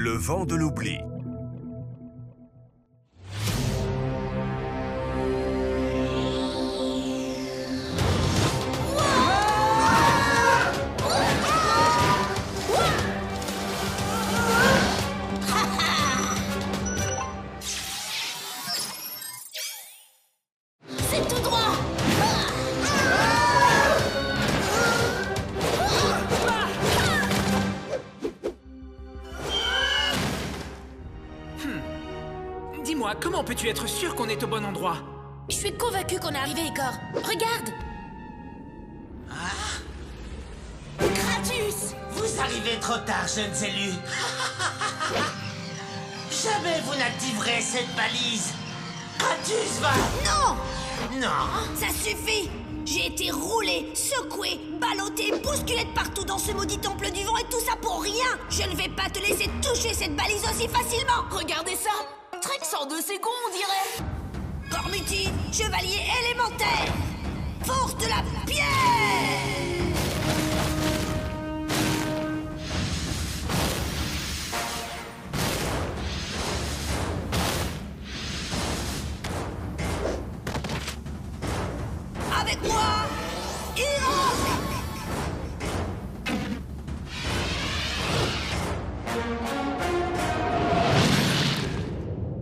Le vent de l'oubli. C'est tout droit. Dis-moi, comment peux-tu être sûr qu'on est au bon endroit? Je suis convaincue qu'on est arrivé, Igor. Regarde. Kratus! Vous arrivez trop tard, jeunes élus. Jamais vous n'activerez cette balise. Kratus va... Non! Non. Ça suffit! J'ai été roulé, secoué, ballotté, bousculé de partout dans ce maudit temple du vent et tout ça pour rien! Je ne vais pas te laisser toucher cette balise aussi facilement! Regardez ça! Trek en 2 secondes, on dirait! Gormuti, chevalier élémentaire! Force de la pierre! Avec moi, Iroh!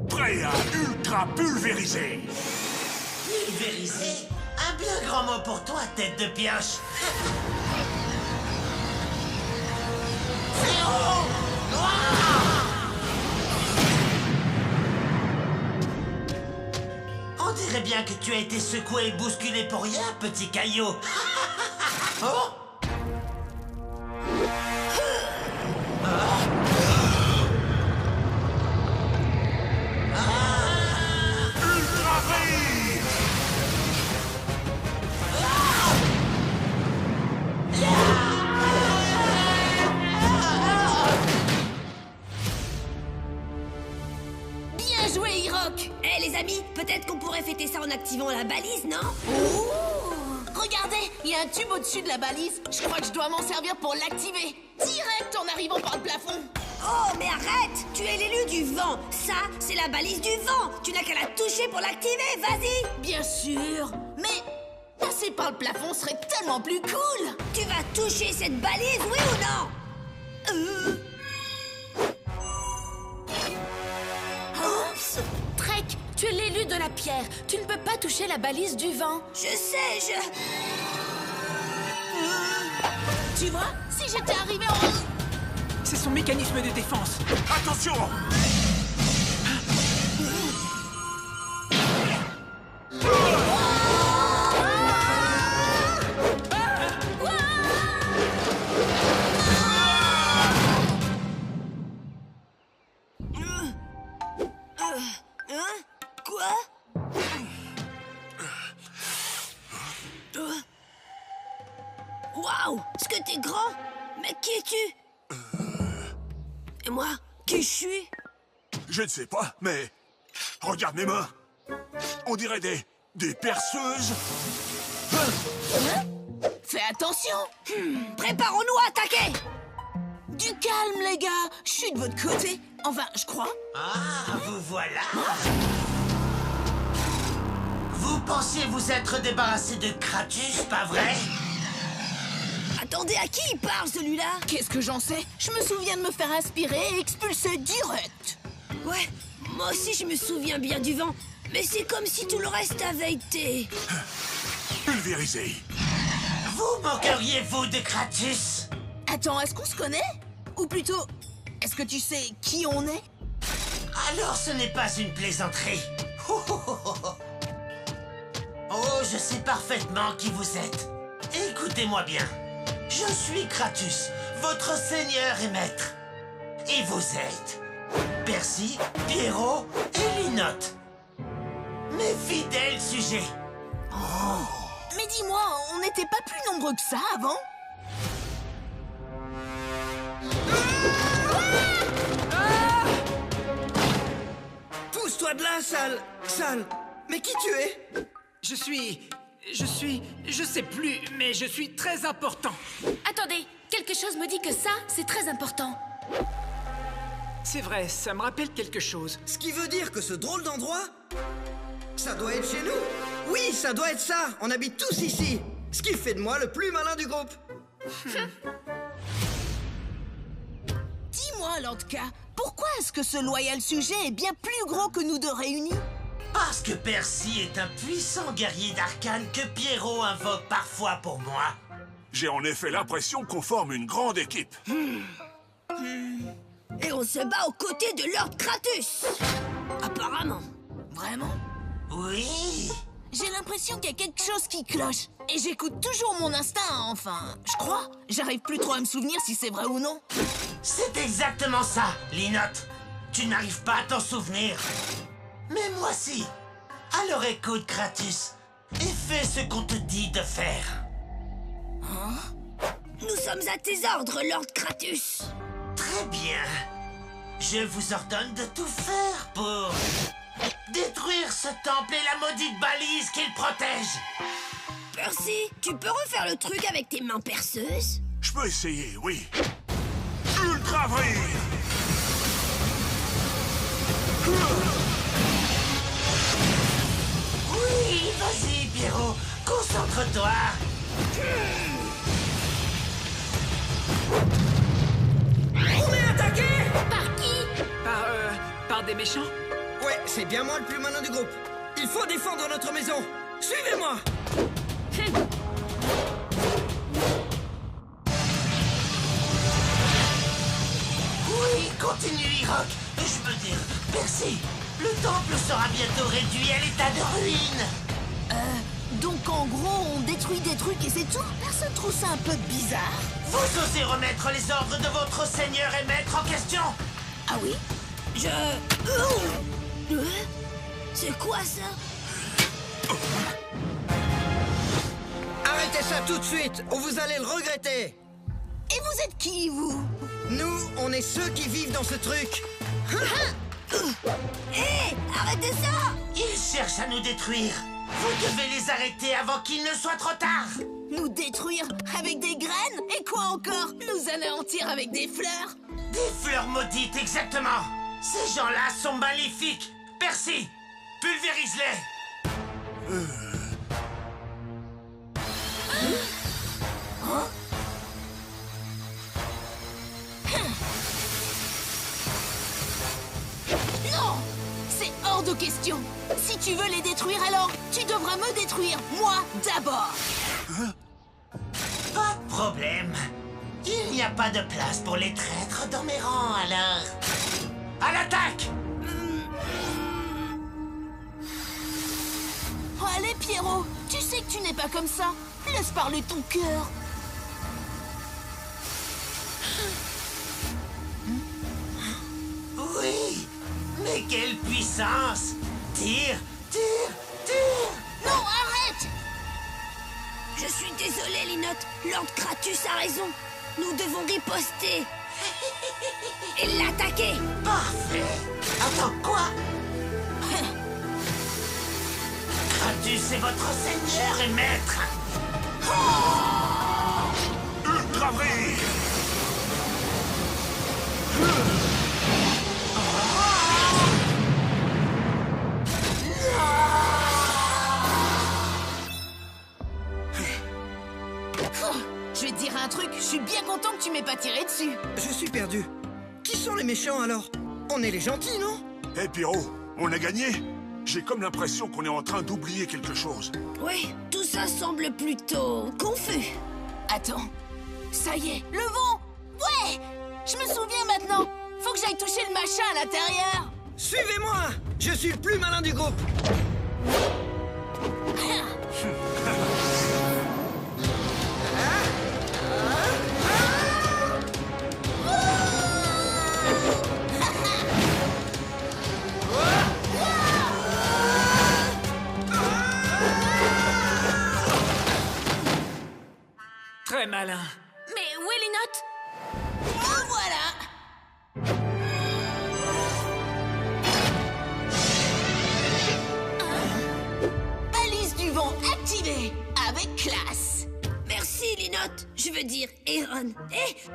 Prêt à ultra pulvériser. Pulvérisé? Un bien grand mot pour toi, tête de pioche. Zéro! On dirait bien que tu as été secoué et bousculé pour rien, petit caillou. Oh! Ultra rire. Bien joué, Hirok! Eh les amis, peut-être qu'on pourrait fêter ça en activant la balise, non? Regardez, il y a un tube au-dessus de la balise. Je crois que je dois m'en servir pour l'activer. Direct en arrivant par le plafond. Oh, mais arrête! Tu es l'élu du vent. Ça, c'est la balise du vent. Tu n'as qu'à la toucher pour l'activer, vas-y! Bien sûr, mais passer par le plafond serait tellement plus cool! Tu vas toucher cette balise, oui ou non? Trek, tu es l'élu de la pierre. Tu ne peux pas toucher la balise du vent. Je sais, Tu vois, si j'étais arrivé en... C'est son mécanisme de défense. Attention. Hein? Quoi? Waouh! Ce que t'es grand! Mais qui es-tu? Et moi? Qui je suis? Je ne sais pas, mais... Regarde mes mains. On dirait des perceuses. Fais attention! Préparons-nous à attaquer! Du calme, les gars! Je suis de votre côté. Enfin, je crois. Ah, vous voilà. Vous pensiez vous être débarrassé de Kratus, pas vrai? Attendez, à qui il parle, celui-là? Qu'est-ce que j'en sais? Je me souviens de me faire aspirer et expulser direct. Ouais, moi aussi je me souviens bien du vent. Mais c'est comme si tout le reste avait été... Pulvérisé. Vous moqueriez-vous de Kratus? Attends, est-ce qu'on se connaît? Ou plutôt, est-ce que tu sais qui on est? Alors ce n'est pas une plaisanterie. Oh, je sais parfaitement qui vous êtes. Écoutez-moi bien. Je suis Kratus, votre seigneur et maître. Et vous êtes Percy, Pierrot et Linotte. Mes fidèles sujets. Mais dis-moi, on n'était pas plus nombreux que ça avant? Pousse-toi de là, sale. Mais qui tu es? Je sais plus, mais je suis très important. Attendez, quelque chose me dit que ça, c'est très important. C'est vrai, ça me rappelle quelque chose. Ce qui veut dire que ce drôle d'endroit, ça doit être chez nous. Oui, ça doit être ça. On habite tous ici. Ce qui fait de moi le plus malin du groupe. Dis-moi, Landka, pourquoi est-ce que ce loyal sujet est bien plus gros que nous deux réunis? Parce que Percy est un puissant guerrier d'arcane que Pierrot invoque parfois pour moi. J'ai en effet l'impression qu'on forme une grande équipe. Et on se bat aux côtés de Lord Kratus. Apparemment. Vraiment? Oui. J'ai l'impression qu'il y a quelque chose qui cloche. Et j'écoute toujours mon instinct, enfin, je crois. J'arrive plus trop à me souvenir si c'est vrai ou non. C'est exactement ça, Linotte. Tu n'arrives pas à t'en souvenir. Mais moi si. Alors écoute, Kratus, et fais ce qu'on te dit de faire. Nous sommes à tes ordres, Lord Kratus. Très bien. Je vous ordonne de tout faire pour détruire ce temple et la maudite balise qu'il protège. Percy, tu peux refaire le truc avec tes mains perceuses? Je peux essayer, oui. Ultra vrille! Oui, vas-y, Pierrot, concentre-toi. On est attaqué! Par qui? Par des méchants? Ouais, c'est bien moi le plus malin du groupe. Il faut défendre notre maison. Suivez-moi! Oui, continue, Hiroc. Je veux dire, Percy, le temple sera bientôt réduit à l'état de ruine. Donc en gros, on détruit des trucs et c'est tout? Personne trouve ça un peu bizarre? Vous osez remettre les ordres de votre seigneur et maître en question? Ah oui? C'est quoi ça? Arrêtez ça tout de suite, ou vous allez le regretter. Et vous êtes qui, vous? Nous, on est ceux qui vivent dans ce truc. Hé, arrêtez ça! Ils cherchent à nous détruire. Vous devez les arrêter avant qu'il ne soit trop tard. Nous détruire avec des graines? Et quoi encore? Nous anéantir avec des fleurs? Des fleurs maudites, exactement. Ces gens-là sont maléfiques. Percy, pulvérise-les. Non! C'est hors de question! Si tu veux les détruire, alors tu devras me détruire, moi d'abord! Pas de problème. Il n'y a pas de place pour les traîtres dans mes rangs, alors. À l'attaque! Oh, allez, Pierrot, tu sais que tu n'es pas comme ça. Laisse parler ton cœur. Oui, mais quelle puissance! Tire, tire, tire! Non, arrête! Je suis désolé, Linotte. Lord Kratus a raison. Nous devons riposter. Et l'attaquer. Parfait! Attends, quoi? Kratus est votre seigneur et maître! Ultra vrille! Je vais te dire un truc, je suis bien content que tu m'aies pas tiré dessus. Je suis perdu. Qui sont les méchants alors? On est les gentils, non? Hé, Pierrot, on a gagné? J'ai comme l'impression qu'on est en train d'oublier quelque chose. Oui, tout ça semble plutôt confus. Attends, ça y est, le vent! Ouais! Je me souviens maintenant. Faut que j'aille toucher le machin à l'intérieur. Suivez-moi! Je suis le plus malin du groupe. Très malin. Mais où est les notes? Oh, voilà! Balise du vent activée, avec classe. Merci, Linotte. Je veux dire, Aaron.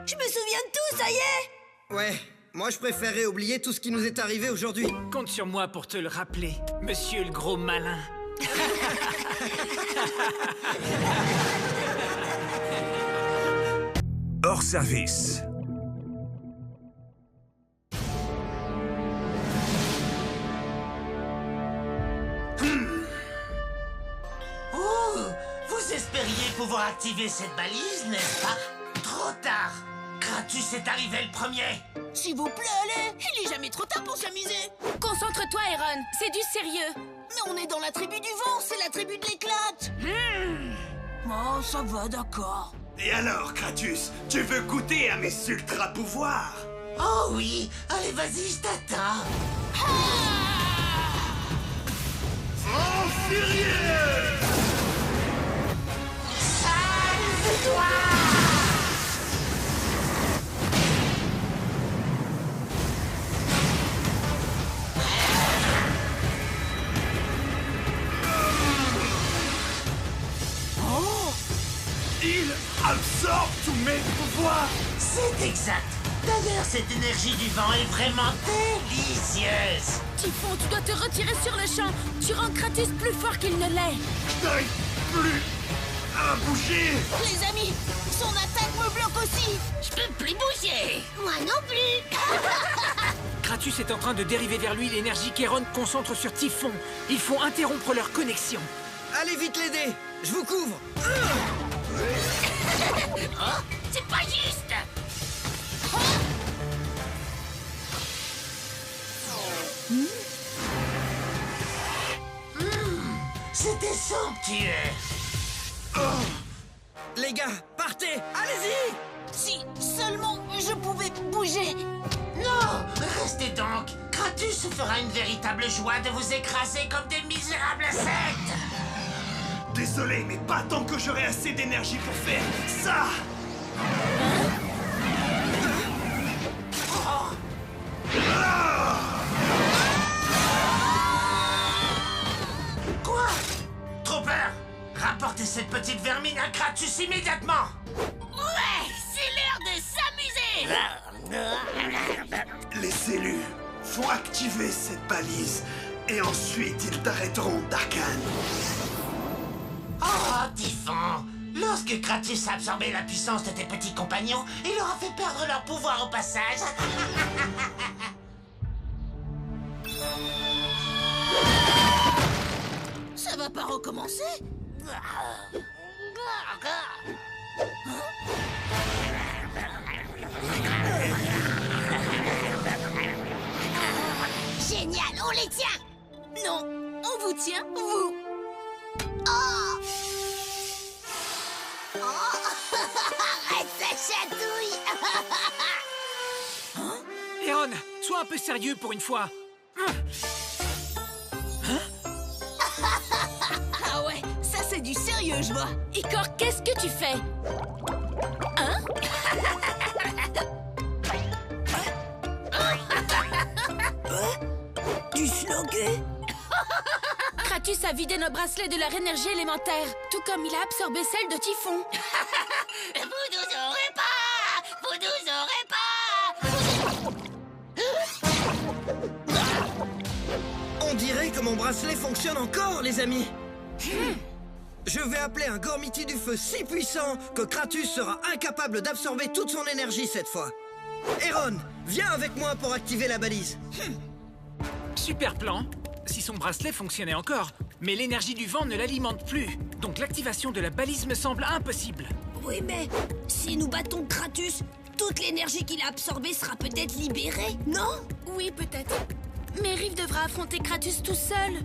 Je me souviens de tout, ça y est. Ouais, Moi, je préférerais oublier tout ce qui nous est arrivé aujourd'hui. Compte sur moi pour te le rappeler, monsieur le gros malin. Hors service. Oh, vous espériez pouvoir activer cette balise, n'est-ce pas? Trop tard. Kratus est arrivé le premier. S'il vous plaît, allez. Il est jamais trop tard pour s'amuser. Concentre-toi, Aaron. C'est du sérieux. Mais on est dans la tribu du vent, c'est la tribu de l'éclate. Oh, ça va, d'accord. Et alors, Kratus, tu veux goûter à mes ultra-pouvoirs? Oh oui, allez vas-y, je t'attends. Vent furieux! Salve-toi! Il absorbe tous mes pouvoirs! C'est exact. D'ailleurs, cette énergie du vent est vraiment délicieuse. Typhon, tu dois te retirer sur le champ. Tu rends Kratus plus fort qu'il ne l'est. Je n'arrive plus à bouger! Les amis, son attaque me bloque aussi. Je peux plus bouger. Moi non plus. Kratus est en train de dériver vers lui l'énergie qu'Aaron concentre sur Typhon. Il faut interrompre leur connexion. Allez vite l'aider. Je vous couvre. Oh, c'est pas juste. C'était somptueux. Les gars, partez. Allez-y. Si seulement je pouvais bouger. Non, restez donc. Kratus se fera une véritable joie de vous écraser comme des misérables insectes. Désolé, mais pas tant que j'aurai assez d'énergie pour faire ça! Quoi? Trop peur. Rapportez cette petite vermine à Kratus immédiatement. Ouais, c'est l'heure de s'amuser. Les cellules vont activer cette balise et ensuite ils t'arrêteront, Darkhan. Oh, Typhon! Lorsque Kratus a absorbé la puissance de tes petits compagnons, il leur a fait perdre leur pouvoir au passage. Ça va pas recommencer? Génial, on les tient. Non, on vous tient, vous. Oh! Oh! Arrête, ça chatouille. Aaron, sois un peu sérieux pour une fois. Ah ouais, ça c'est du sérieux, je vois. Icor, qu'est-ce que tu fais? Hein? Du slogué. Kratus a vidé nos bracelets de leur énergie élémentaire, tout comme il a absorbé celle de Typhon. Vous nous aurez pas. Vous nous aurez pas. On dirait que mon bracelet fonctionne encore, les amis. Je vais appeler un Gormiti du feu si puissant que Kratus sera incapable d'absorber toute son énergie cette fois. Aaron, viens avec moi pour activer la balise. Super plan. Si son bracelet fonctionnait encore, mais l'énergie du vent ne l'alimente plus. Donc l'activation de la balise me semble impossible. Oui, mais si nous battons Kratus, toute l'énergie qu'il a absorbée sera peut-être libérée, non? Oui, peut-être. Mais Rive devra affronter Kratus tout seul.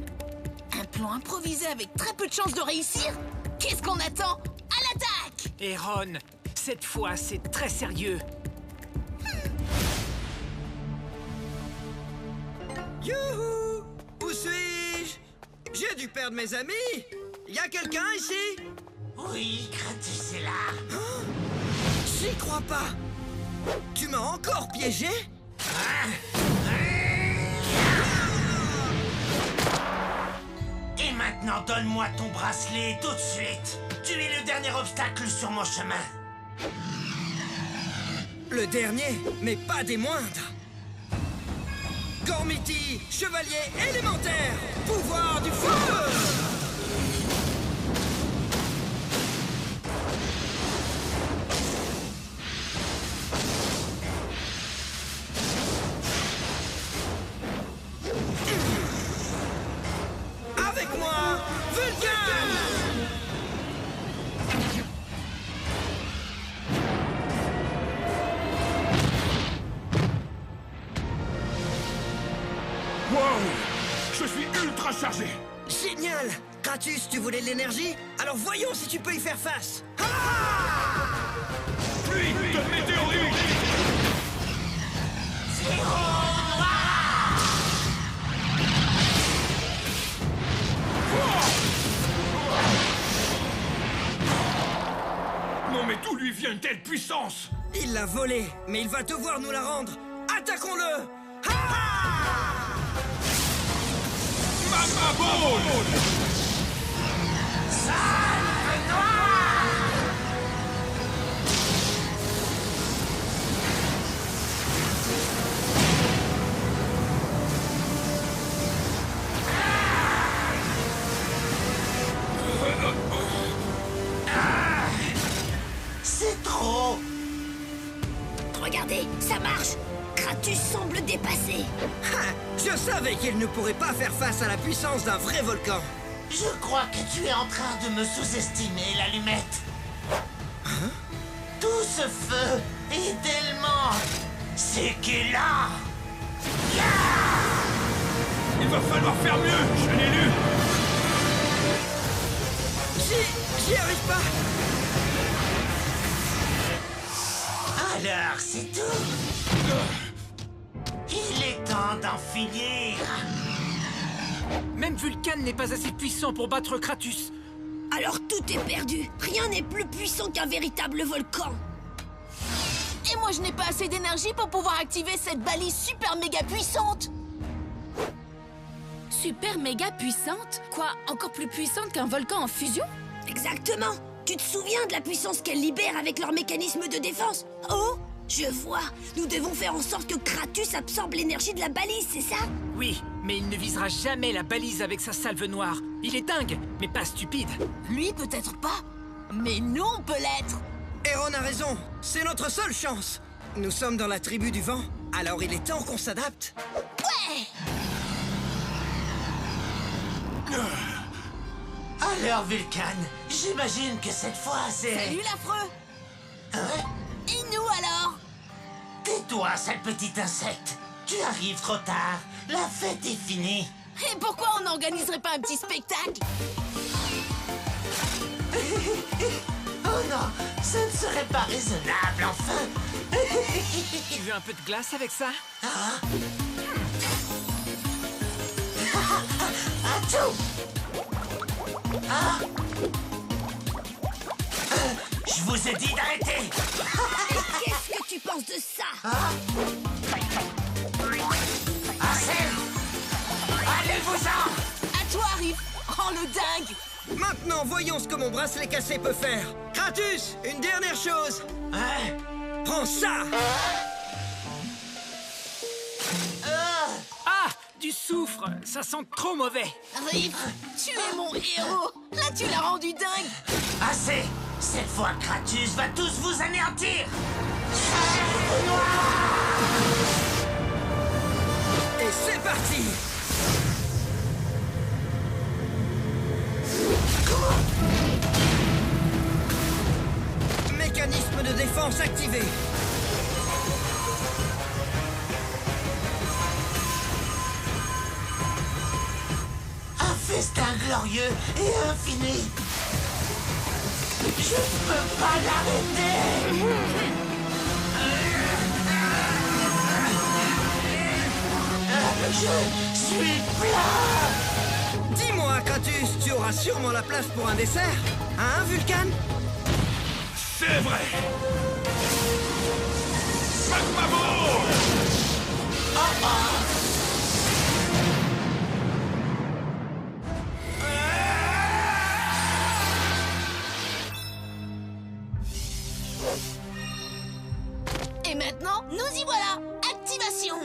Un plan improvisé avec très peu de chances de réussir? Qu'est-ce qu'on attend? À l'attaque! Aaron, cette fois, c'est très sérieux. Youhou! Où suis-je? J'ai dû perdre mes amis. Y a quelqu'un ici? Oui, Kratus est là. J'y crois pas. Tu m'as encore piégé? Et maintenant, donne-moi ton bracelet tout de suite. Tu es le dernier obstacle sur mon chemin. Le dernier, mais pas des moindres. Gormiti, chevalier élémentaire, pouvoir du feu! Avec moi, Vulcain! Wow! Je suis ultra chargé! Génial! Kratus, tu voulais de l'énergie? Alors voyons si tu peux y faire face! Pluie de météorites! Non mais d'où lui vient une telle puissance? Il l'a volé, mais il va devoir nous la rendre! Attaquons-le! Magma Ball! C'est trop. Regardez, ça marche. Kratus semble dépassé. Ha! Je savais qu'il ne pourrait pas faire face à la puissance d'un vrai volcan. Je crois que tu es en train de me sous-estimer, l'allumette. Tout ce feu est tellement... C'est qu'il a... Il va falloir faire mieux, je l'ai lu! J'y arrive pas! Alors, c'est tout. Il est temps d'en finir. Même Vulcan n'est pas assez puissant pour battre Kratus. Alors tout est perdu. Rien n'est plus puissant qu'un véritable volcan. Et moi, je n'ai pas assez d'énergie pour pouvoir activer cette balise super méga puissante. Super méga puissante? Quoi, encore plus puissante qu'un volcan en fusion? Exactement. Tu te souviens de la puissance qu'elle libère avec leur mécanisme de défense? Oh, je vois. Nous devons faire en sorte que Kratus absorbe l'énergie de la balise, c'est ça? Oui, mais il ne visera jamais la balise avec sa salve noire. Il est dingue, mais pas stupide. Lui, peut-être pas. Mais nous, on peut l'être. Aaron a raison, c'est notre seule chance. Nous sommes dans la tribu du vent, alors il est temps qu'on s'adapte. Ouais. Alors, Vulcan, j'imagine que cette fois, c'est... Salut l'affreux. Hein? Et nous alors? Tais-toi, sale petit insecte. Tu arrives trop tard. La fête est finie. Et pourquoi on n'organiserait pas un petit spectacle? Oh non, ce ne serait pas raisonnable, enfin. Tu veux un peu de glace avec ça? Achou! Ah! Je vous ai dit d'arrêter! Qu'est-ce que tu penses de ça? Arsène! Allez-vous-en! À toi, arrive. Rends le dingue. Maintenant, voyons ce que mon bracelet cassé peut faire. Kratus, une dernière chose. Hein? Prends ça. Ah! Du soufre! Ça sent trop mauvais! Riff, tu es mon héros. Là, tu l'as rendu dingue. Assez! Cette fois, Kratus va tous vous anéantir! Et c'est parti. Mécanisme de défense activé. Un festin glorieux et infini! Je ne peux pas l'arrêter! Je suis plein! Dis-moi, Kratus, tu auras sûrement la place pour un dessert. Hein, Vulcan? C'est vrai! Magma Ball! Et maintenant, nous y voilà. Activation.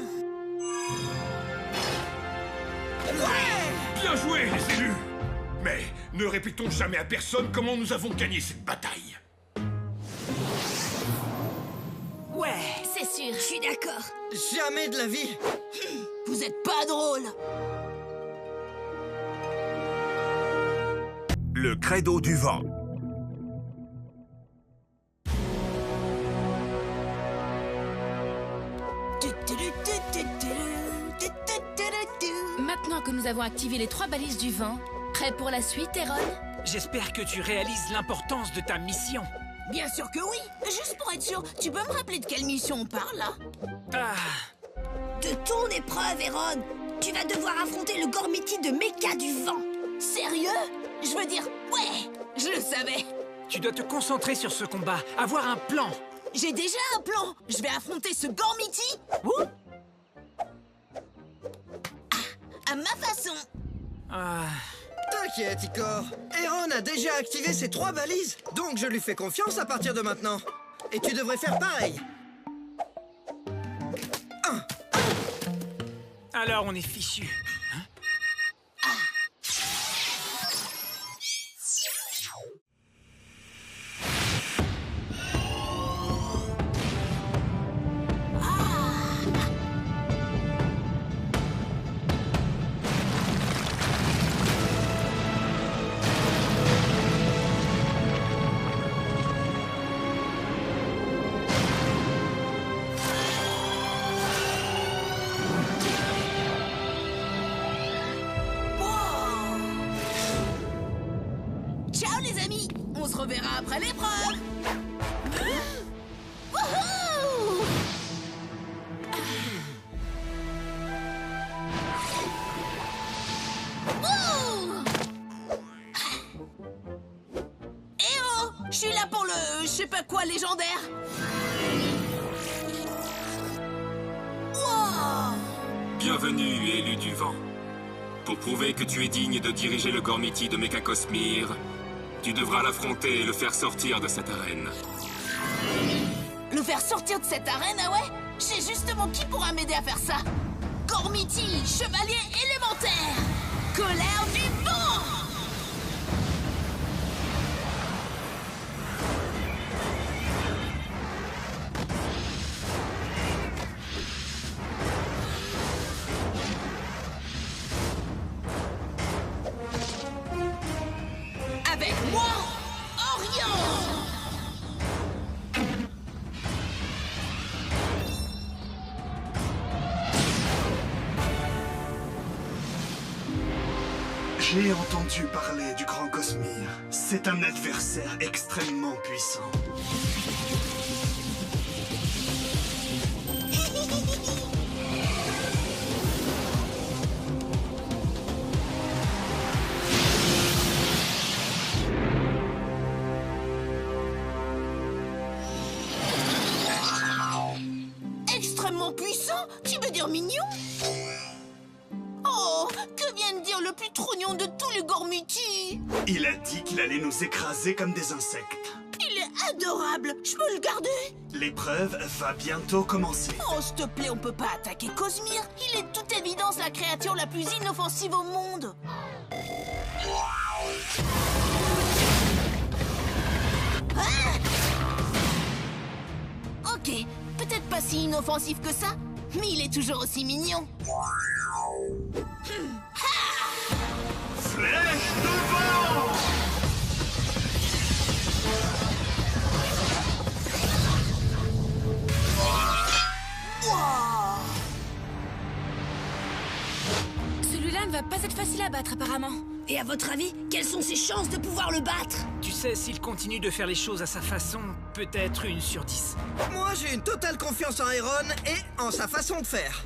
Bien joué, les élus! Mais ne répétons jamais à personne comment nous avons gagné cette bataille. Ouais, c'est sûr. Je suis d'accord. Jamais de la vie. Vous êtes pas drôle. Le credo du vent. Maintenant que nous avons activé les 3 balises du vent, prêt pour la suite, Eron? J'espère que tu réalises l'importance de ta mission. Bien sûr que oui. Juste pour être sûr, tu peux me rappeler de quelle mission on parle, là? Ah, De ton épreuve, Eron. Tu vas devoir affronter le Gormiti de Mecha du vent. Sérieux? Je veux dire, ouais, je le savais. tu dois te concentrer sur ce combat, avoir un plan. J'ai déjà un plan. Je vais affronter ce Gormiti. À ma façon. Ah, T'inquiète, Icor. Eron a déjà activé ses 3 balises, donc je lui fais confiance à partir de maintenant. Et tu devrais faire pareil. alors on est fichu. Ciao les amis. On se reverra après l'épreuve. Wouhou! Wouh! Eh oh! Je suis là pour le je sais pas quoi légendaire. Wow! Bienvenue, élu du vent. Pour prouver que tu es digne de diriger le Gormiti de Mecha Cosmere, tu devras l'affronter et le faire sortir de cette arène. Le faire sortir de cette arène, ah ouais? Je sais justement qui pourra m'aider à faire ça. Gormiti, chevalier élémentaire. Colère du vent. Avec moi, Orion. J'ai entendu parler du Grand Cosmere. C'est un adversaire extrêmement puissant. Extrêmement puissant? Tu veux dire mignon? Oh, que vient de dire le plus trognon de tous les Gormiti? Il a dit qu'il allait nous écraser comme des insectes. Il est adorable. Je peux le garder? L'épreuve va bientôt commencer. Oh, s'il te plaît, on peut pas attaquer Cosmere. Il est de toute évidence la créature la plus inoffensive au monde. Ah! Ok, peut-être pas si inoffensif que ça, mais il est toujours aussi mignon. Flèche de vent! Celui-là ne va pas être facile à battre, apparemment. Et à votre avis, quelles sont ses chances de pouvoir le battre? Tu sais, s'il continue de faire les choses à sa façon, peut-être 1 sur 10. Moi, j'ai une totale confiance en Eron et en sa façon de faire.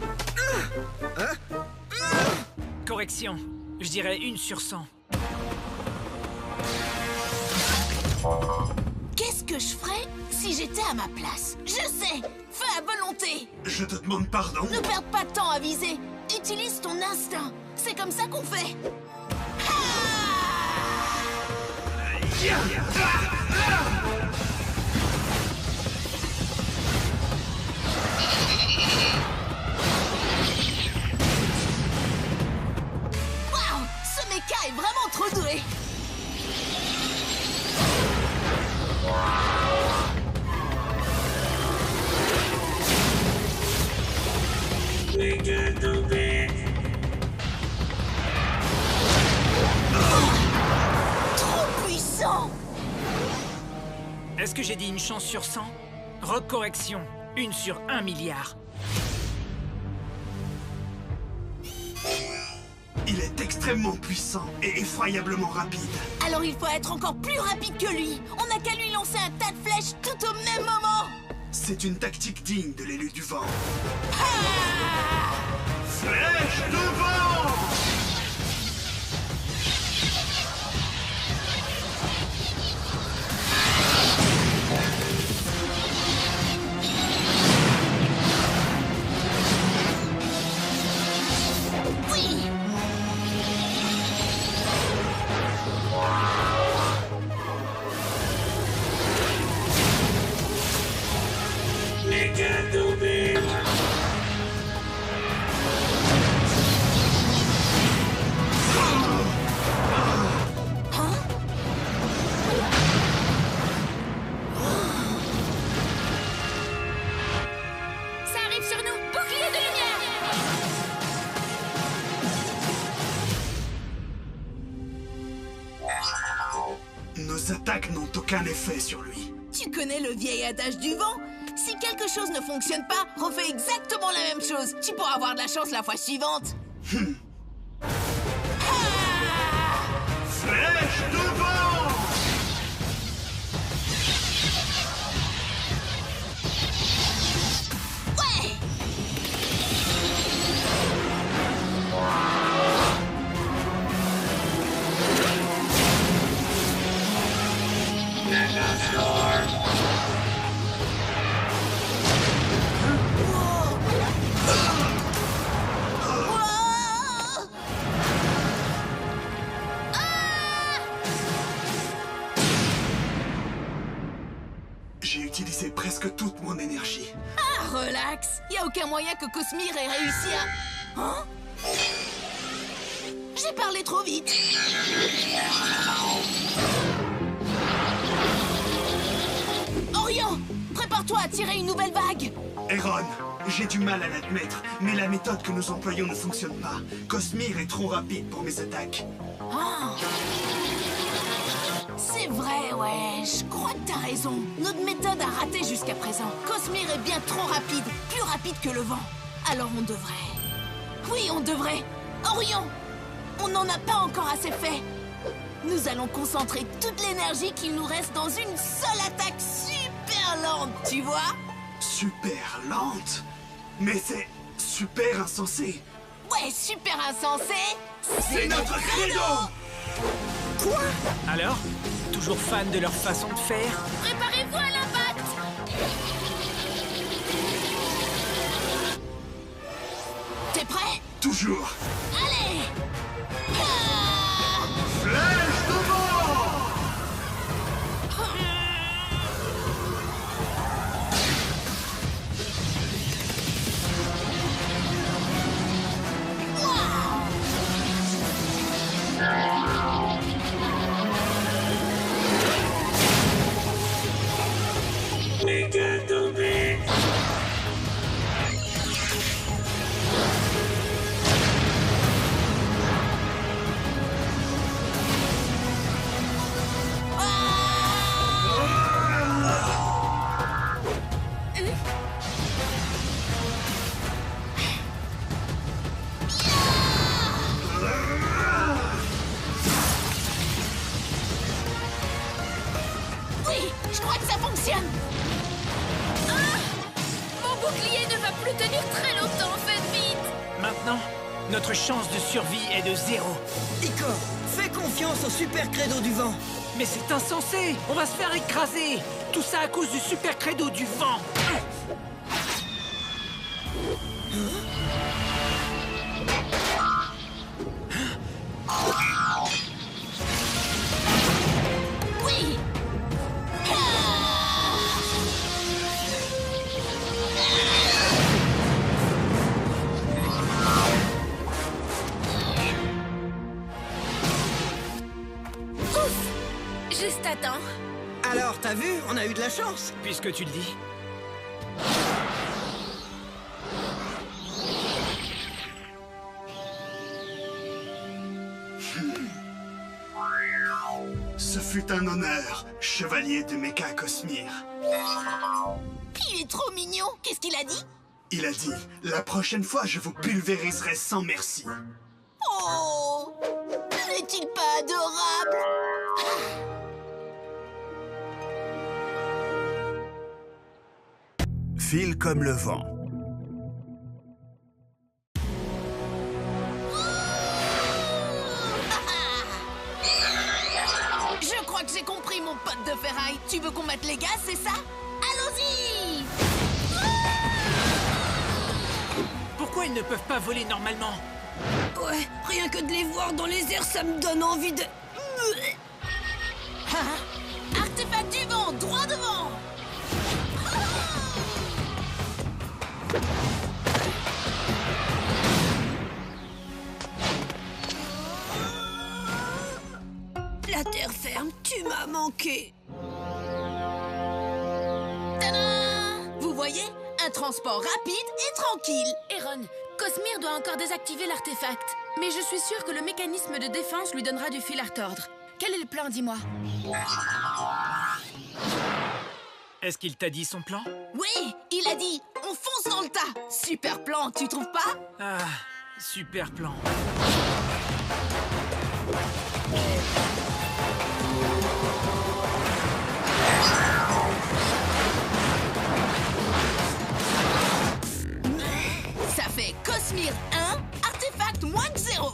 Correction, je dirais 1 sur 100. Qu'est-ce que je ferais si j'étais à ma place? Je sais, fais à volonté. Je te demande pardon. Ne perds pas de temps à viser. Utilise ton instinct. C'est comme ça qu'on fait. Waouh, trop doué. Trop puissant. Est-ce que j'ai dit une chance sur 100? Recorrection, 1 sur 1 milliard. Il est extrêmement puissant et effroyablement rapide. Alors il faut être encore plus rapide que lui. On n'a qu'à lui lancer un tas de flèches tout au même moment. C'est une tactique digne de l'élu du vent. Ah! Flèche de vent! Oui! Ça arrive sur nous! Bouclier de lumière! Nos attaques n'ont aucun effet sur lui. Tu connais le vieil adage du vent? Si quelque chose ne fonctionne pas, refais exactement la même chose. Tu pourras avoir de la chance la fois suivante. Flèche de vent! Ouais! Wow! J'ai utilisé presque toute mon énergie. Ah, relax. Y a aucun moyen que Cosmere ait réussi à... Hein? J'ai parlé trop vite. Orion, prépare-toi à tirer une nouvelle vague. Eron, j'ai du mal à l'admettre, mais la méthode que nous employons ne fonctionne pas. Cosmere est trop rapide pour mes attaques. Ah. C'est vrai, ouais. Je crois que t'as raison. Notre méthode a raté jusqu'à présent. Cosmere est bien trop rapide. Plus rapide que le vent. Alors on devrait... Oui, on devrait... Orion, on n'en a pas encore assez fait. Nous allons concentrer toute l'énergie qu'il nous reste dans une seule attaque super lente, tu vois? Super lente? Mais c'est super insensé. Ouais, super insensé. C'est notre credo! Quoi? Alors? Toujours fan de leur façon de faire? Préparez-vous à l'impact! T'es prêt? Toujours. Allez! Ah! Flèche de vent! Oui, je crois que ça fonctionne. Mon bouclier ne va plus tenir très longtemps, faites vite! Maintenant, notre chance de survie est de 0. Icor, fais confiance au super credo du vent. Mais c'est insensé! On va se faire écraser! Tout ça à cause du super credo du vent! Oui! t'attend. Alors, t'as vu, on a eu de la chance. Puisque tu le dis. Ce fut un honneur, chevalier de Mecha Cosmere. Il est trop mignon. Qu'est-ce qu'il a dit? Il a dit, la prochaine fois, je vous pulvériserai sans merci. Oh, n'est-il pas adorable? File comme le vent. Je crois que j'ai compris, mon pote de ferraille. Tu veux qu'on mette les gaz, c'est ça? Allons-y! Pourquoi ils ne peuvent pas voler normalement? Ouais, rien que de les voir dans les airs, ça me donne envie de... Artefact du vent, droit devant! La terre ferme, tu m'as manqué. Tadam! Vous voyez? Un transport rapide et tranquille. Aaron, Cosmere doit encore désactiver l'artefact. Mais je suis sûre que le mécanisme de défense lui donnera du fil à retordre. Quel est le plan, dis-moi? Est-ce qu'il t'a dit son plan? Oui, il a dit, on fonce dans le tas. Super plan, tu trouves pas? Ah, super plan. Ça fait Cosmere 1, artefact moins de 0.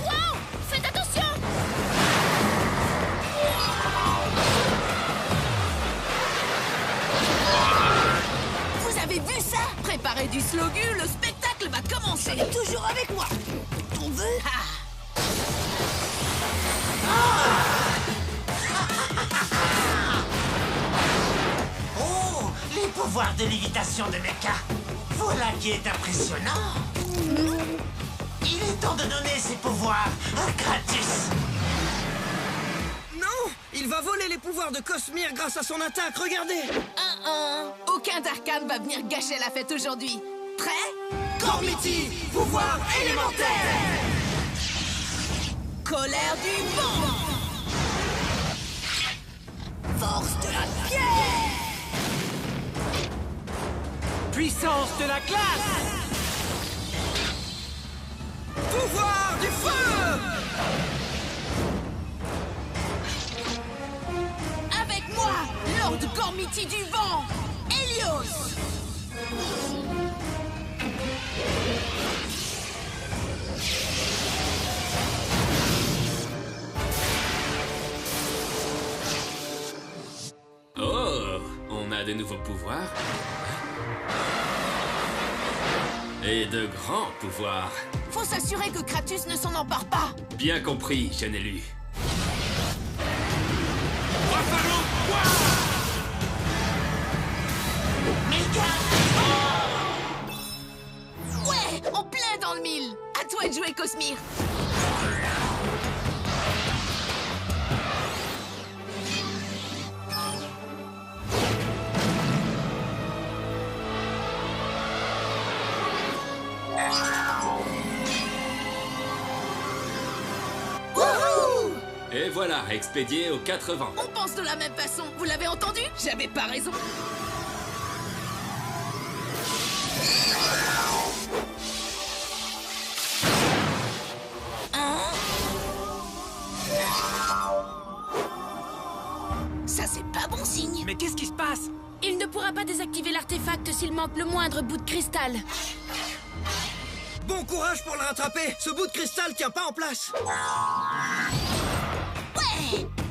Wow! Faites attention! Vous avez vu ça? Préparez du slogu, le spectacle va commencer. Toujours avec moi. On veut? Oh, les pouvoirs de lévitation de Mecha. Voilà qui est impressionnant. Il est temps de donner ses pouvoirs à Kratus. Non, il va voler les pouvoirs de Cosmere grâce à son attaque, regardez. Aucun d'Arcane va venir gâcher la fête aujourd'hui. Prêt? Gormiti, pouvoir élémentaire. Colère du vent. Force de la pierre. Puissance de la glace! Pouvoir du feu. Avec moi, Lord Gormiti du vent, Helios. Oh, on a de nouveaux pouvoirs. Et de grands pouvoirs. Faut s'assurer que Kratus ne s'en empare pas. Bien compris, jeune élu. Ouais, en plein dans le mille. À toi de jouer, Cosmere. Wouhou! Et voilà, expédié aux 4 vents. On pense de la même façon. Vous l'avez entendu? J'avais pas raison. Ça, c'est pas bon signe. Mais qu'est-ce qui se passe? Il ne pourra pas désactiver l'artefact s'il manque le moindre bout de cristal. Bon courage pour le rattraper. Ce bout de cristal tient pas en place. Ouais!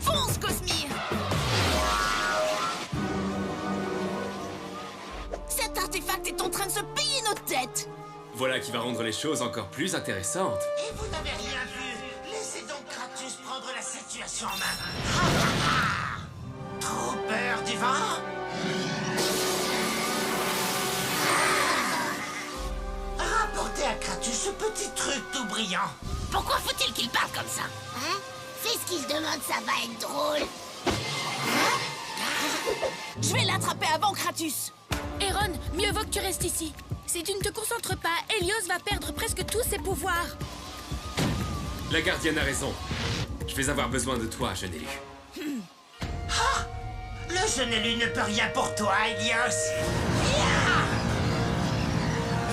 Fonce, Cosmere! Cet artefact est en train de se payer notre tête. Voilà qui va rendre les choses encore plus intéressantes. Et vous n'avez rien vu. Laissez donc Kratus prendre la situation en main. Trop peur du vent? Rapportez à Kratus ce petit truc tout brillant. Pourquoi faut-il qu'il parle comme ça? Fais ce qu'il demande, ça va être drôle. Je vais l'attraper avant Kratus. Eron, mieux vaut que tu restes ici. Si tu ne te concentres pas, Helios va perdre presque tous ses pouvoirs. La gardienne a raison. Je vais avoir besoin de toi, jeune élu. Ah! Le jeune élu ne peut rien pour toi, Helios.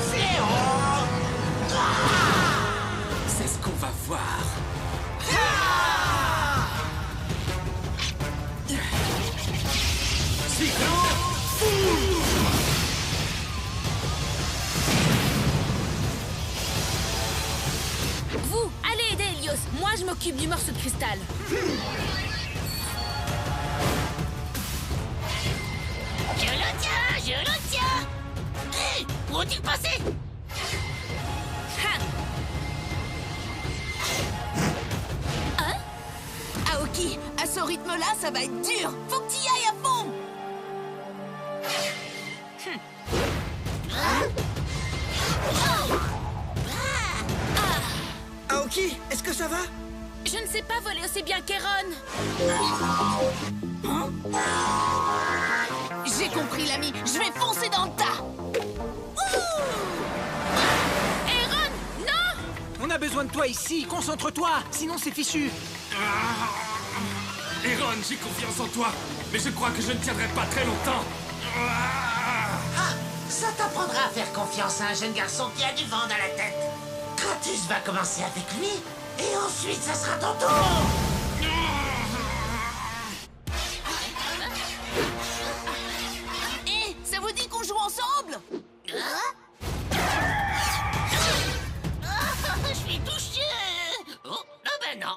Fléau! C'est ce qu'on va voir. Vous, allez aider Helios. Moi, je m'occupe du morceau de cristal. Je le tiens, je le tiens. Hé, où est-il passé? Hein? Aoki, à ce rythme-là, ça va être dur. Faut que t'y ailles à fond. Aoki, est-ce que ça va? Je ne sais pas voler aussi bien qu'Eron. J'ai compris, l'ami. Je vais foncer dans le tas. Eron, non! On a besoin de toi ici, concentre-toi, sinon c'est fichu. Eron, j'ai confiance en toi, mais je crois que je ne tiendrai pas très longtemps. Ah, ça t'apprendra à faire confiance à un jeune garçon qui a du vent dans la tête. Kratus va commencer avec lui, et ensuite ça sera ton tour. Hé, ça vous dit qu'on joue ensemble? Je suis touché. Oh, ben non.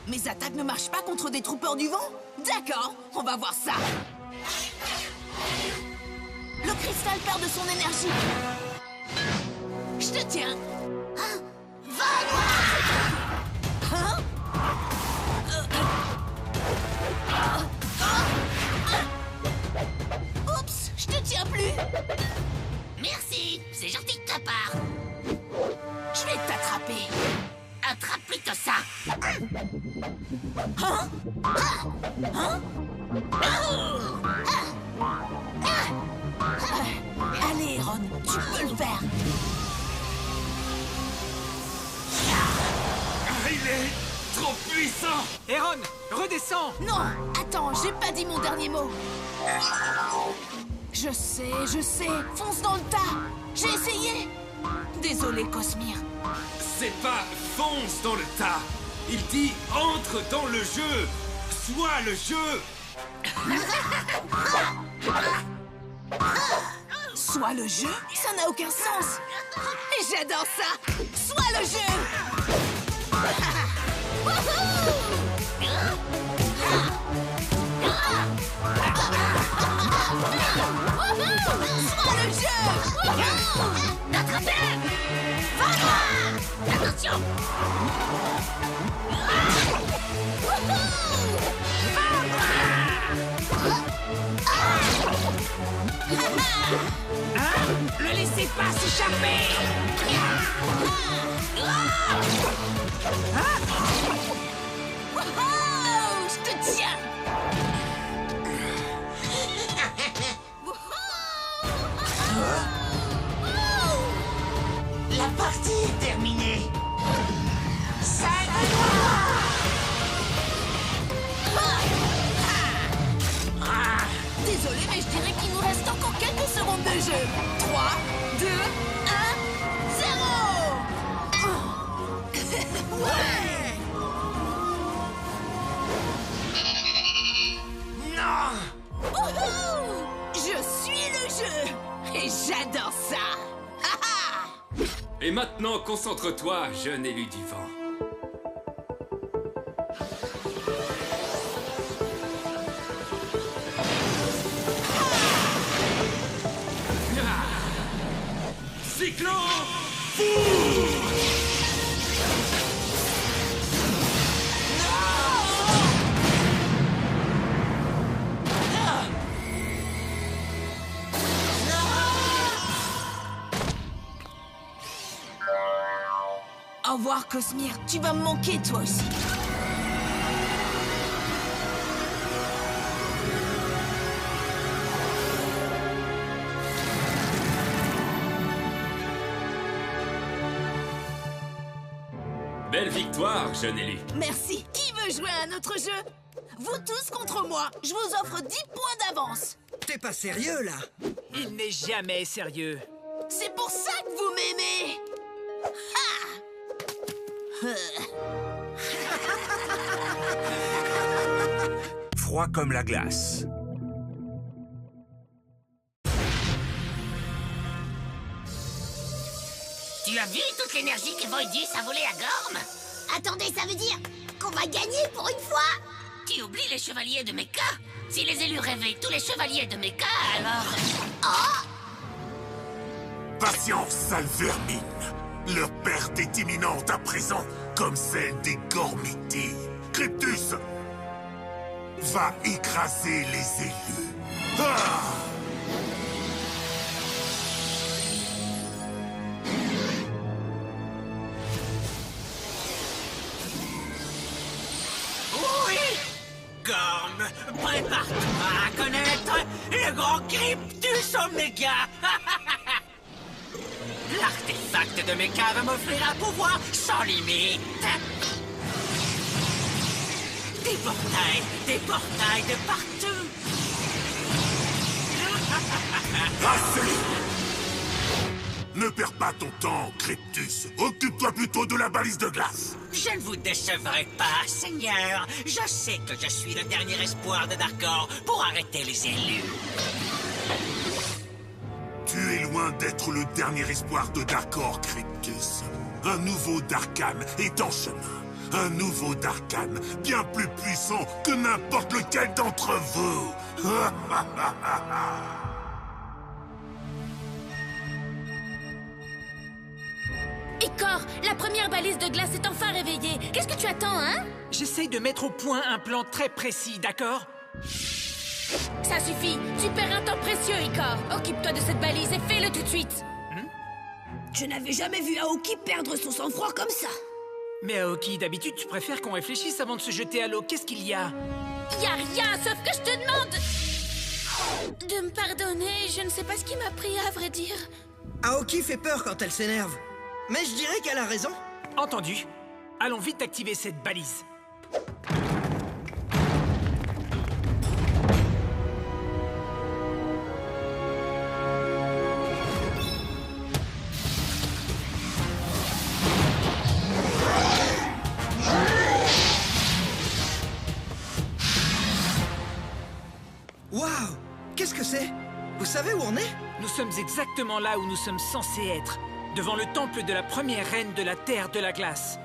Mes attaques ne marchent pas contre des troopers du vent? D'accord, on va voir ça. Le cristal perd de son énergie. Je te tiens. Va-moi! Hein? Oups, je te tiens plus. Merci, c'est gentil de ta part. Je vais t'attraper. Attrape plutôt ça. Hein? Hein? Allez, Ron, tu peux le faire. Il est trop puissant. Eron, redescends. Non, attends, j'ai pas dit mon dernier mot. Je sais, fonce dans le tas. J'ai essayé. Désolé, Cosmere. C'est pas fonce dans le tas. Il dit entre dans le jeu. Sois le jeu. Soit le jeu? Ça n'a aucun sens. Et j'adore ça. Soit le jeu. Soit le jeu. Attrapez. Va-moi. Attention. Ne laissez pas s'échapper. Je te tiens. La partie est terminée. Désolé, mais je dirais qu'il nous reste encore quelques secondes de jeu. 3, 2, 1, 0. Ouais. Non! Wouhou! Je suis le jeu. Et j'adore ça. Et maintenant, concentre-toi, jeune élu du vent. Cyclone! Au revoir, Cosmere. Tu vas me manquer, toi aussi. Belle victoire, jeune élu. Merci. Qui veut jouer à un autre jeu? Vous tous contre moi. Je vous offre 10 points d'avance. T'es pas sérieux, là? Il n'est jamais sérieux. C'est pour ça que vous m'aimez. Froid comme la glace. Tu as vu toute l'énergie que Voidus a volée à Gorm? Attendez, ça veut dire qu'on va gagner pour une fois? Tu oublies les chevaliers de Mecha? Si les élus réveillent tous les chevaliers de Mecha, alors... Oh! Patience, sale vermine. Leur perte est imminente à présent, comme celle des Gormiti. Cryptus va écraser les élus. Ah! Gorm, prépare-toi à connaître le grand Cryptus Omega. L'artefact de Mecha va m'offrir un pouvoir sans limite. Des portails de partout. Assez! Ne perds pas ton temps, Cryptus. Occupe-toi plutôt de la balise de glace. Je ne vous décevrai pas, Seigneur. Je sais que je suis le dernier espoir de Darkor pour arrêter les élus. Tu es loin d'être le dernier espoir de Darkor, Cryptus. Un nouveau Darkhan est en chemin. Un nouveau Darkhan, bien plus puissant que n'importe lequel d'entre vous. Icor, la première balise de glace est enfin réveillée. Qu'est-ce que tu attends, hein? J'essaye de mettre au point un plan très précis, d'accord? Ça suffit. Tu perds un temps précieux, Icor. Occupe-toi de cette balise et fais-le tout de suite. Je n'avais jamais vu Aoki perdre son sang-froid comme ça. Mais Aoki, d'habitude, tu préfères qu'on réfléchisse avant de se jeter à l'eau. Qu'est-ce qu'il y a? Y a rien, sauf que je te demande de me pardonner. Je ne sais pas ce qui m'a pris, à vrai dire. Aoki fait peur quand elle s'énerve. Mais je dirais qu'elle a raison. Entendu. Allons vite activer cette balise. Waouh! Qu'est-ce que c'est? Vous savez où on est? Nous sommes exactement là où nous sommes censés être. Devant le temple de la première reine de la Terre de la Glace.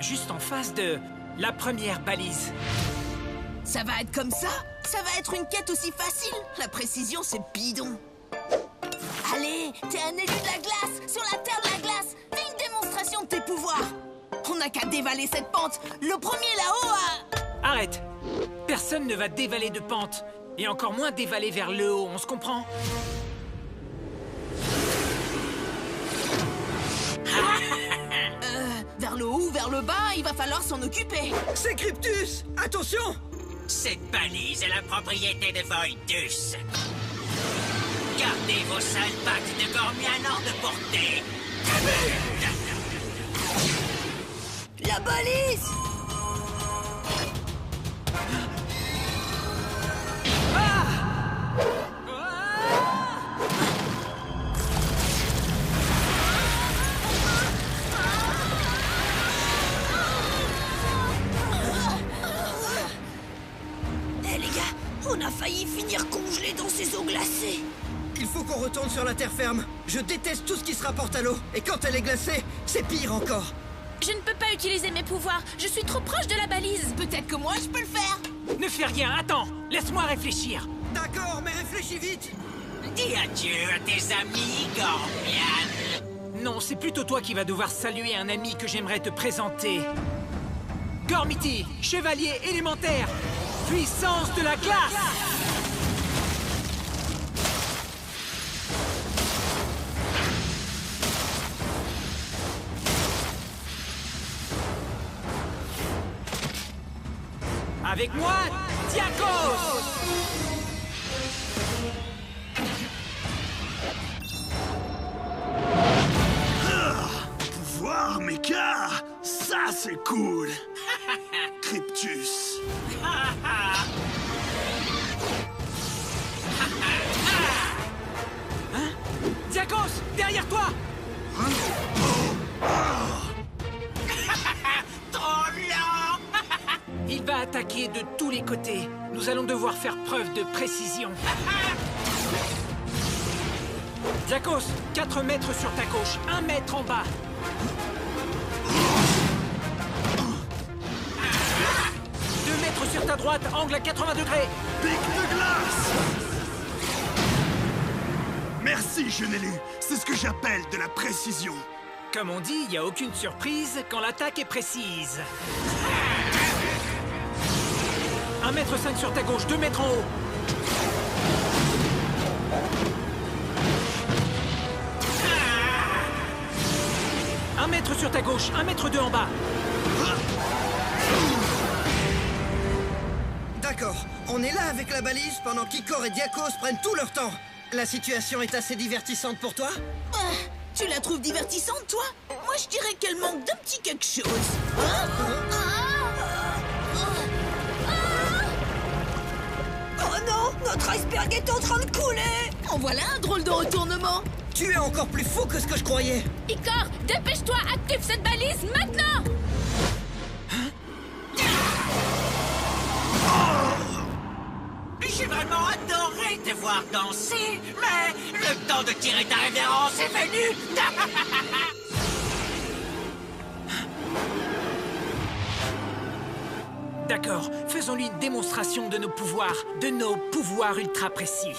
Juste en face de la première balise. Ça va être comme ça? Ça va être une quête aussi facile? La précision, c'est bidon. Allez, t'es un élu de la glace, sur la Terre de la Glace. Fais une démonstration de tes pouvoirs. On n'a qu'à dévaler cette pente. Le premier là-haut a... Arrête! Personne ne va dévaler de pente. Et encore moins dévaler vers le haut, on se comprend? Vers le haut ou vers le bas, il va falloir s'en occuper. C'est Cryptus! Attention! Cette balise est la propriété de Voidus. Gardez vos sales pattes de Gormian hors de portée. La balise! On a failli finir congelé dans ces eaux glacées. Il faut qu'on retourne sur la terre ferme. Je déteste tout ce qui se rapporte à l'eau. Et quand elle est glacée, c'est pire encore. Je ne peux pas utiliser mes pouvoirs. Je suis trop proche de la balise. Peut-être que moi, je peux le faire. Ne fais rien, attends. Laisse-moi réfléchir. D'accord, mais réfléchis vite. Dis adieu à tes amis, Gormian. Non, c'est plutôt toi qui vas devoir saluer un ami que j'aimerais te présenter. Gormiti, chevalier élémentaire. Puissance de la glace! Avec moi, Diakos! Pouvoir Mecha, ça c'est cool. Cryptus. Hein? Diakos, derrière toi! Trop lent. Il va attaquer de tous les côtés. Nous allons devoir faire preuve de précision. Diakos, 4 mètres sur ta gauche, 1 mètre en bas. 2 mètres sur ta droite, angle à 80 degrés. Pic de glace. Merci, jeune élu. C'est ce que j'appelle de la précision. Comme on dit, il n'y a aucune surprise quand l'attaque est précise. 1,5 m sur ta gauche, 2 mètres en haut. Un mètre sur ta gauche, 1,2 m en bas. D'accord, on est là avec la balise pendant qu'Icor et Diakos prennent tout leur temps. La situation est assez divertissante pour toi? Tu la trouves divertissante, toi? Moi, je dirais qu'elle manque d'un petit quelque chose. Oh non! Notre iceberg est en train de couler! En voilà un drôle de retournement! Tu es encore plus fou que ce que je croyais! Icor, dépêche-toi, active cette balise maintenant! J'ai vraiment adoré te voir danser, mais le temps de tirer ta révérence est venu. D'accord, faisons-lui une démonstration de nos pouvoirs ultra précis.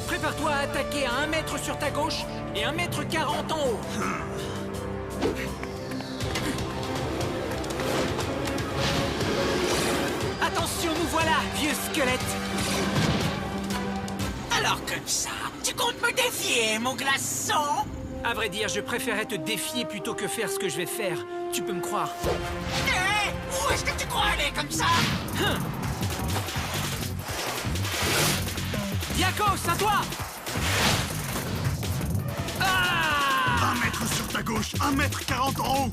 Prépare-toi à attaquer à 1 mètre sur ta gauche et 1,40 m en haut. Attention, nous voilà, vieux squelette. Alors comme ça, tu comptes me défier, mon glaçon? À vrai dire, je préférais te défier plutôt que faire ce que je vais faire. Tu peux me croire. Hé, où est-ce que tu crois aller comme ça? Diakos, à toi! Ah! 1 mètre sur ta gauche, 1,40 m en haut.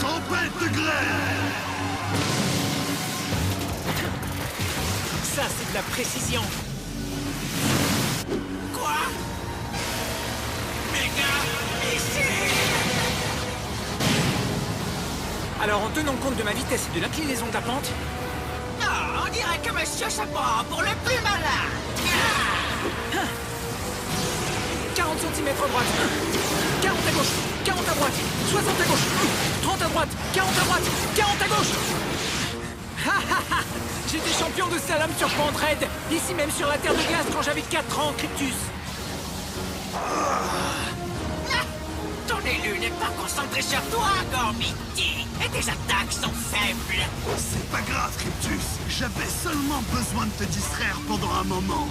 Tempête de grêle. Ça, c'est de la précision. Quoi? Méga, ici! Alors, en tenant compte de ma vitesse et de l'inclinaison de la pente... Ah, on dirait que monsieur se prend pour le plus malin. 40 cm à droite, 40 à gauche, 40 à droite, 60 à gauche, 30 à droite, 40 à droite, 40 à gauche. J'étais champion de slalom sur pente raide, ici même sur la terre de glace quand j'avais 4 ans, Cryptus. Ton élu n'est pas concentré sur toi, Gormiti, et tes attaques sont faibles. C'est pas grave, Cryptus. J'avais seulement besoin de te distraire pendant un moment.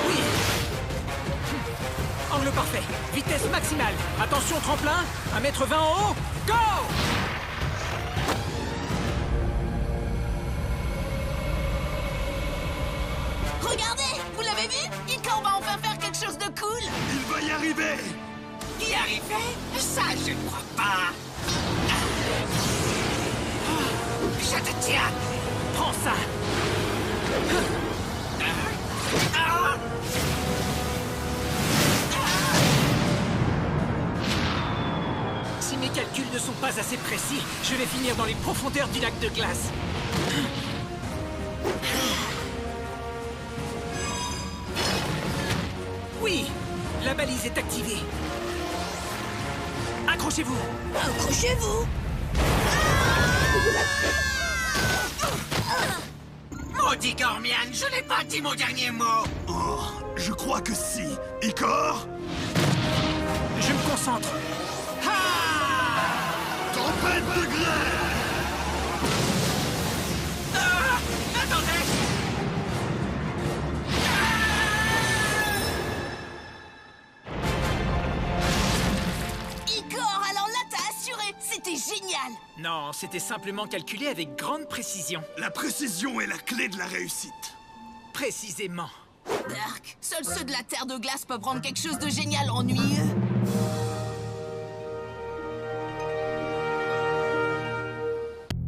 Oui. Angle parfait, vitesse maximale. Attention tremplin, 1,20 m en haut, go! Regardez! Vous l'avez vu? Icor va enfin faire quelque chose de cool! Il va y arriver. Y arriver? Ça, je ne crois pas. Je te tiens. Prends ça. Si mes calculs ne sont pas assez précis, je vais finir dans les profondeurs du lac de glace. Oui, la balise est activée. Accrochez-vous. Accrochez-vous! Maudit Gormian, je n'ai pas dit mon dernier mot. Oh, je crois que si. Icor? Je me concentre. Tempête de grêle. Attendez. Igor, alors là, t'as assuré. C'était génial. Non, c'était simplement calculé avec grande précision. La précision est la clé de la réussite. Précisément. Dark, seuls ceux de la Terre de glace peuvent rendre quelque chose de génial ennuyeux.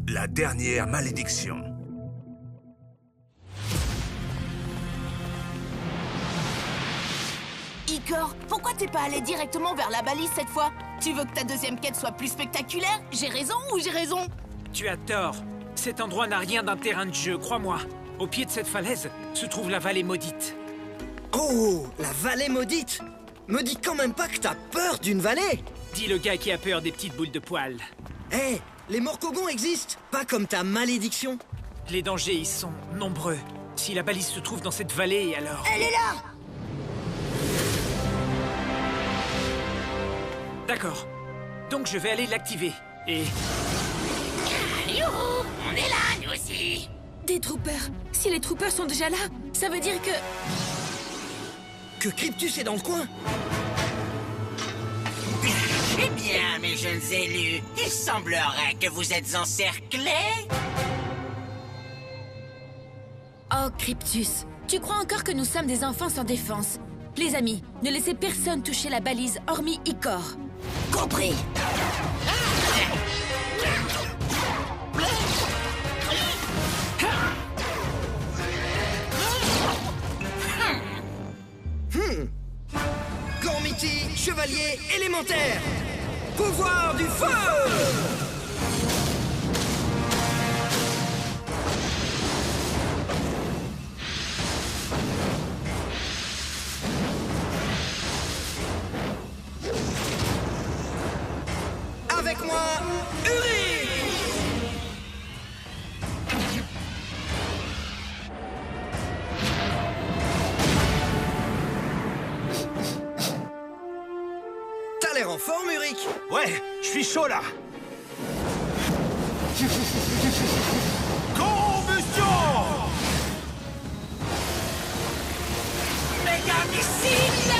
La dernière malédiction. Igor, pourquoi t'es pas allé directement vers la balise cette fois? Tu veux que ta deuxième quête soit plus spectaculaire? J'ai raison ou j'ai raison? Tu as tort. Cet endroit n'a rien d'un terrain de jeu, crois-moi. Au pied de cette falaise se trouve la vallée maudite. Oh, la vallée maudite! Me dis quand même pas que t'as peur d'une vallée! Dis le gars qui a peur des petites boules de poils. Hé, les morcogons existent, pas comme ta malédiction. Les dangers y sont nombreux. Si la balise se trouve dans cette vallée, alors... Elle est là! D'accord. Donc je vais aller l'activer. Et... Youhou! On est là, nous aussi! Des troopers. Si les troopers sont déjà là, ça veut dire que... Que Cryptus est dans le coin? Eh bien, mes jeunes élus, il semblerait que vous êtes encerclés. Oh, Cryptus, tu crois encore que nous sommes des enfants sans défense? Les amis, ne laissez personne toucher la balise, hormis Igor. Compris! Gormiti, chevalier élémentaire! Pouvoir du feu! Avec moi, Uri! T'as l'air en forme, Uric? Ouais, je suis chaud là. Combustion! Méga missile!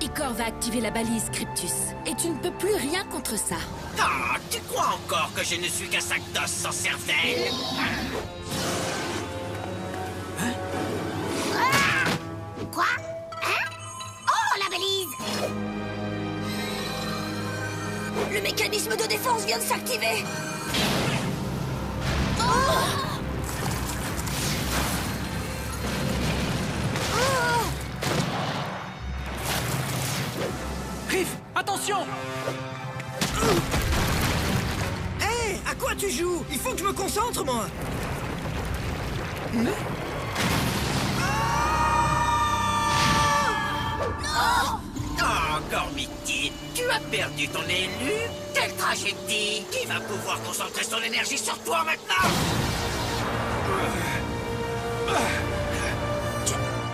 Igor va activer la balise, Cryptus. Et tu ne peux plus rien contre ça. Ah, tu crois encore que je ne suis qu'un sac d'os sans cervelle? Quoi? Hein? Oh, la balise! Le mécanisme de défense vient de s'activer! Riff, attention! Hé, à quoi tu joues? Il faut que je me concentre, moi! Oh, Gormiti, tu as perdu ton élu? Quelle tragédie! Qui va pouvoir concentrer son énergie sur toi maintenant?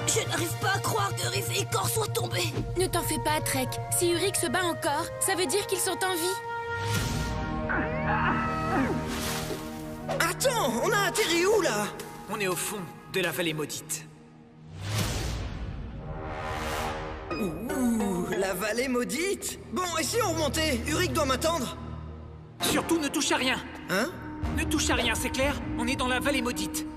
Je n'arrive pas à croire que Riff et Igor soient tombés! Ne t'en fais pas, Trek. Si Uric se bat encore, ça veut dire qu'ils sont en vie. Attends, on a atterri où, là? On est au fond de la vallée maudite. Ouh, la vallée maudite! Bon, et si on remontait? Uric doit m'attendre? Surtout, ne touche à rien. Hein? Ne touche à rien, c'est clair? On est dans la vallée maudite.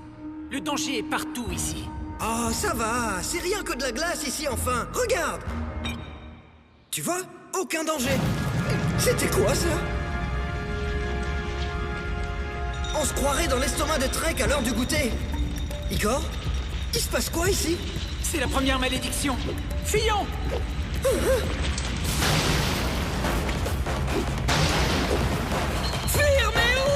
Le danger est partout ici. Oh, ça va, c'est rien que de la glace ici, enfin. Regarde! Tu vois? Aucun danger. C'était quoi, ça? On se croirait dans l'estomac de Trek à l'heure du goûter. Igor? Il se passe quoi ici? C'est la première malédiction. Fuyons! Fuir, mais où?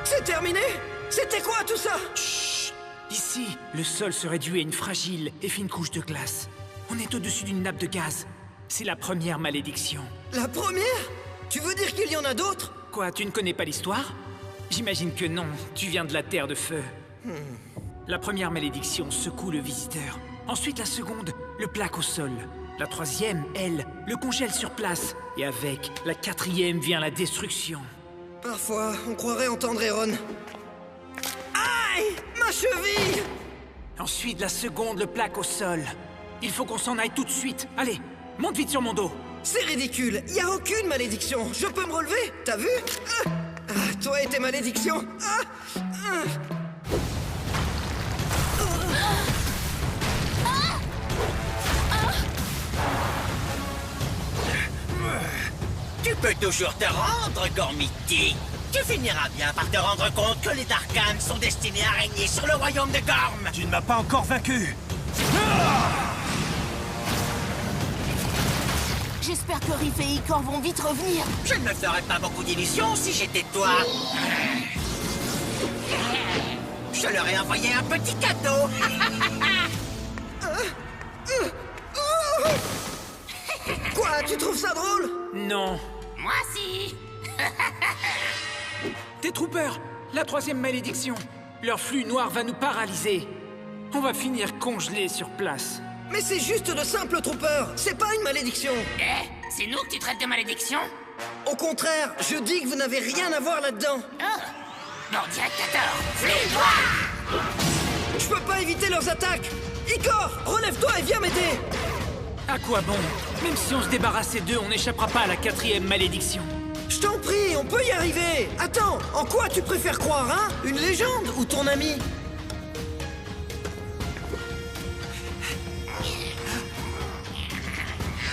C'est terminé? C'était quoi tout ça? Chut! Ici, le sol se réduit à une fragile et fine couche de glace. On est au-dessus d'une nappe de gaz. C'est la première malédiction. La première? Tu veux dire qu'il y en a d'autres? Quoi, tu ne connais pas l'histoire? J'imagine que non, tu viens de la Terre de Feu. La première malédiction secoue le visiteur. Ensuite, la seconde le plaque au sol. La troisième, elle, le congèle sur place. Et avec la quatrième vient la destruction. Parfois, on croirait entendre Aaron. Aïe! Ma cheville! Ensuite, la seconde le plaque au sol. Il faut qu'on s'en aille tout de suite. Allez, monte vite sur mon dos. C'est ridicule. Y a aucune malédiction. Je peux me relever? T'as vu? Toi et tes malédictions. Tu peux toujours te rendre, Gormiti. Tu finiras bien par te rendre compte que les Darkans sont destinés à régner sur le royaume de Gorm. Tu ne m'as pas encore vaincu. J'espère que Riff et Icor vont vite revenir. Je ne me ferais pas beaucoup d'illusions si j'étais toi. Je leur ai envoyé un petit cadeau. Quoi? Tu trouves ça drôle? Non. Moi si. Des troopers, la troisième malédiction. Leur flux noir va nous paralyser. On va finir congelés sur place. Mais c'est juste de simples troopers. C'est pas une malédiction. Eh, c'est nous que tu traites de malédiction? Au contraire, je dis que vous n'avez rien à voir là-dedans. Oh. Bon, directeur, flux noir! Je peux pas éviter leurs attaques. Icor, relève-toi et viens m'aider. À quoi bon? Même si on se débarrassait d'eux, on n'échappera pas à la quatrième malédiction. Je t'en prie, on peut y arriver. Attends, en quoi tu préfères croire, hein? Une légende ou ton ami?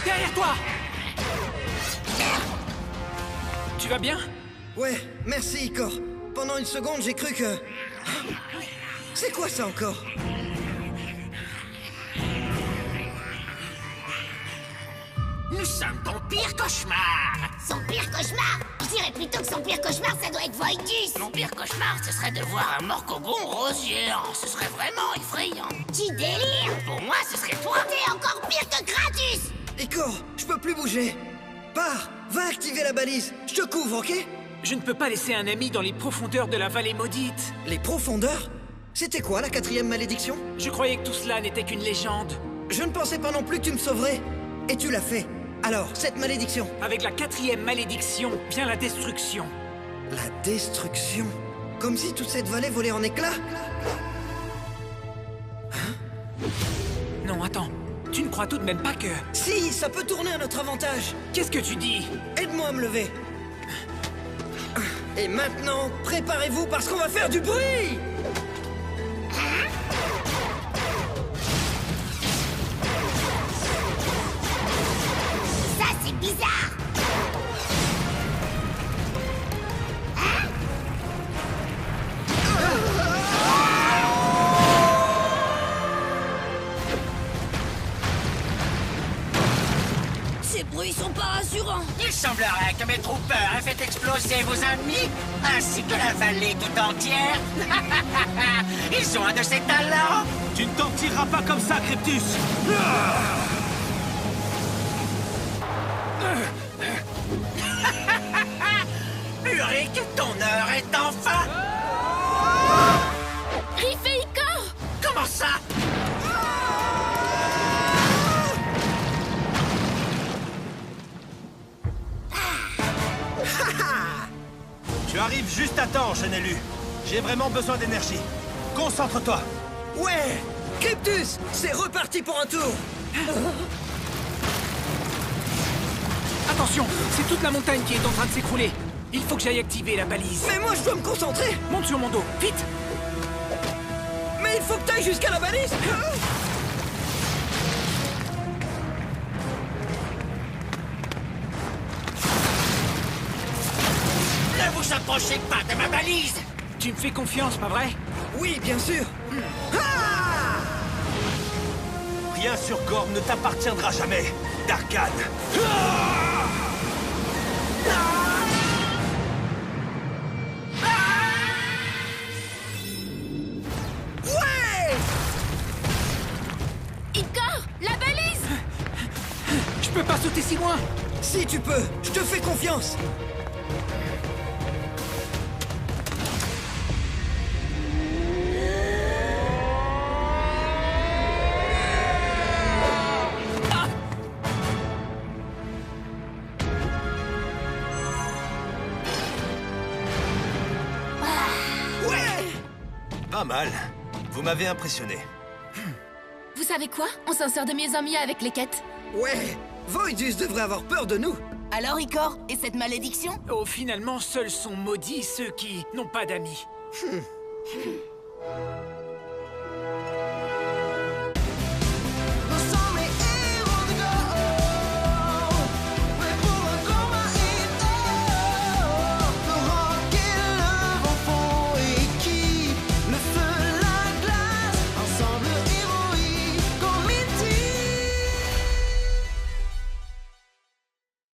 Derrière toi! Tu vas bien? Ouais, merci Icor. Pendant une seconde, j'ai cru que... C'est quoi ça encore? Nous sommes ton pire cauchemar. Son pire cauchemar? Je dirais plutôt que son pire cauchemar, ça doit être Voidus. Mon pire cauchemar, ce serait de voir un Morcogon rose géant. Ce serait vraiment effrayant. Tu délires? Pour moi, ce serait toi. T'es encore pire que Kratus. Icor, je peux plus bouger. Pars, va activer la balise. Je te couvre, ok? Je ne peux pas laisser un ami dans les profondeurs de la vallée maudite. Les profondeurs? C'était quoi la quatrième malédiction? Je croyais que tout cela n'était qu'une légende. Je ne pensais pas non plus que tu me sauverais. Et tu l'as fait. Alors, cette malédiction? Avec la quatrième malédiction vient la destruction. La destruction? Comme si toute cette vallée volait en éclats? Non, attends. Tu ne crois tout de même pas que... Si, ça peut tourner à notre avantage. Qu'est-ce que tu dis? Aide-moi à me lever. Et maintenant, préparez-vous parce qu'on va faire du bruit! Ça, c'est bizarre. Ces bruits sont pas rassurants. Il semblerait que mes troopers aient fait exploser vos amis, ainsi que la vallée tout entière. Ils ont un de ces talents. Tu ne t'en tireras pas comme ça, Cryptus. Uric, ton heure est enfin... Riff et Icor! Comment ça? Tu arrives juste à temps, jeune élu. J'ai vraiment besoin d'énergie. Concentre-toi. Ouais! Cryptus, c'est reparti pour un tour! Attention, c'est toute la montagne qui est en train de s'écrouler. Il faut que j'aille activer la balise. Mais moi, je dois me concentrer! Monte sur mon dos, vite! Mais il faut que t'ailles jusqu'à la balise! Ne vous approchez pas de ma balise. Tu me fais confiance, pas vrai? Oui, bien sûr! Rien sur Gorm ne t'appartiendra jamais, Darkan. Ouais! Icor, la balise! Je peux pas sauter si loin! Si tu peux, je te fais confiance! mal. Vous m'avez impressionné. Vous savez quoi? On s'en sort de mieux en mieux avec les quêtes. Ouais, Voidus devrait avoir peur de nous. Alors, Icor, et cette malédiction? Oh, finalement, seuls sont maudits ceux qui n'ont pas d'amis.